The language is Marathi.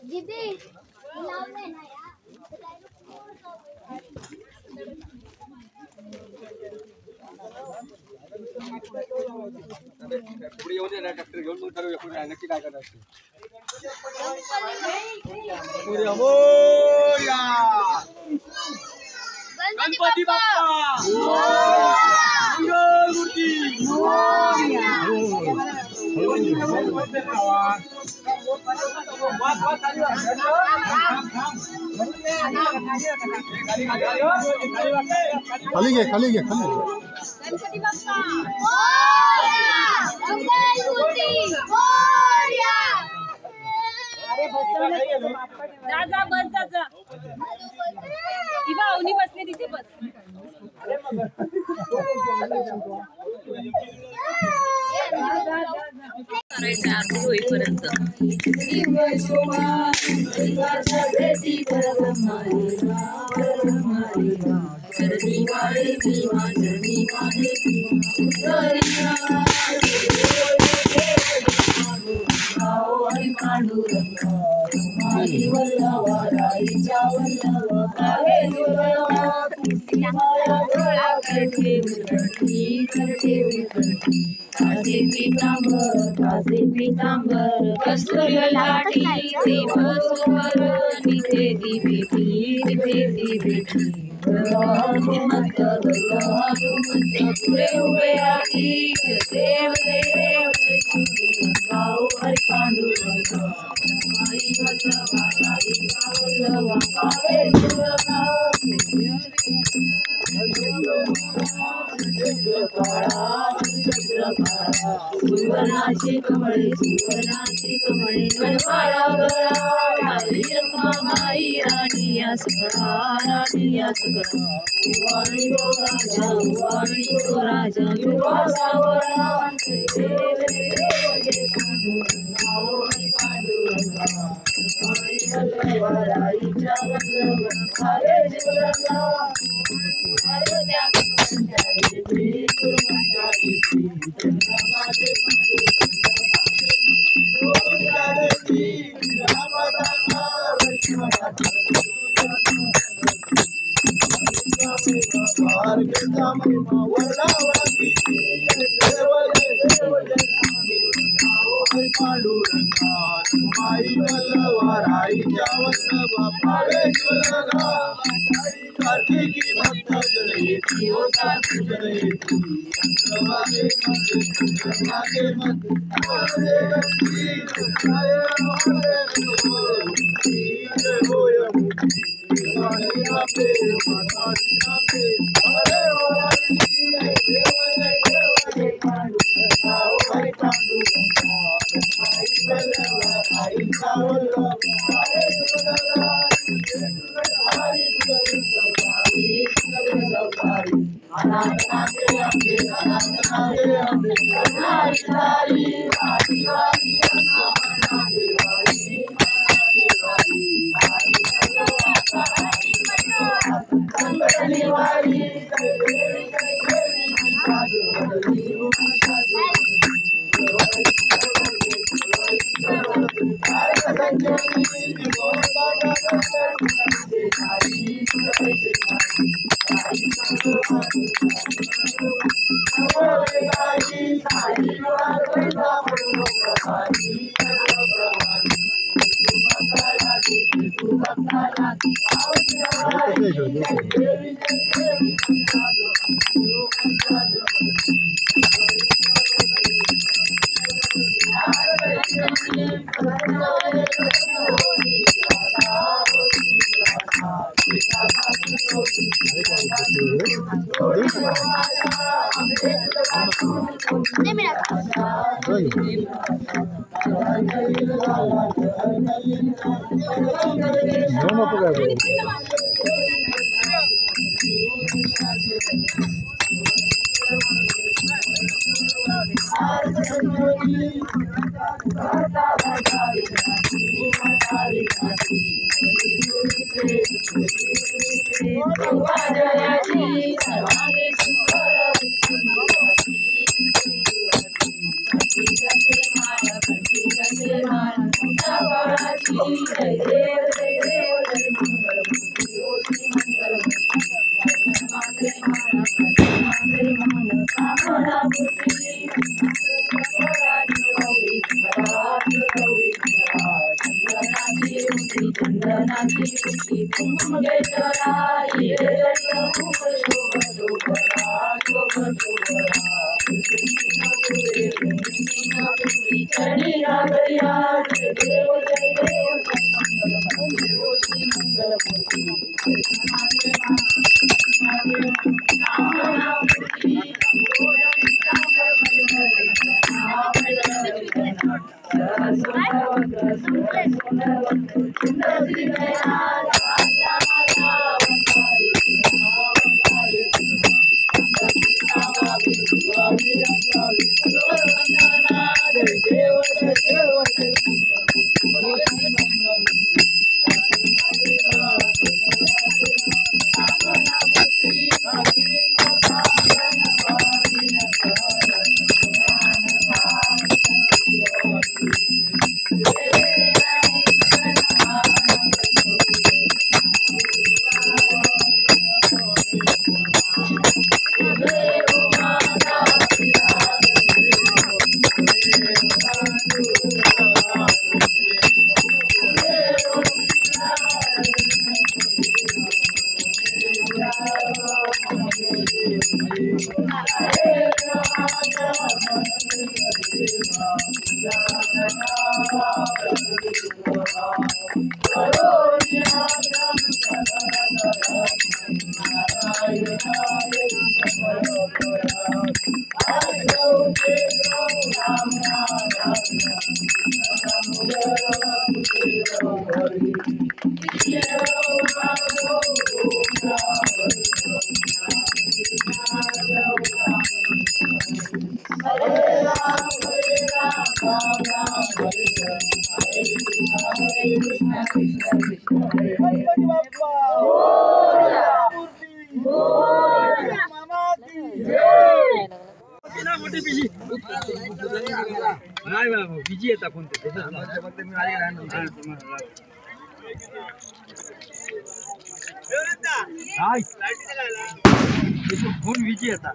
दीदी लावले ना यार पुढे येऊ दे ना ट्रॅक्टर घेऊन मग ठरवूया पुढे नक्की काय करायचं पुढे मोरया गणपती बाप्पा मंगलमूर्ती मोरया खाली घे गणपती बाप्पा मोरया मंगलमूर्ती मोरया अरे बस जा बस जा ती भावनी बसली तिथे बस करायचं आरती होईपर्यंत पीतांबर कस्तुरी लाटी देवसुवर निते दिवेटी मत पुढे उभे आधी देव देव गाऊ हरी पांडुरंग माई वल्लभा राईचा वल्लभा पावे सुवर्णाची कमळे गणमाळा गळा माई राणी या सगळा वाणी तो राजा युवा सावळा देव पांडुरंगा माई वल्लभा राईच्या वल्लभा हरे जीवलंगा गणपती बाप्पा मामाची मोठी बिजी नाही बाबा बिजी येता कोणते मी फोन बिजी येता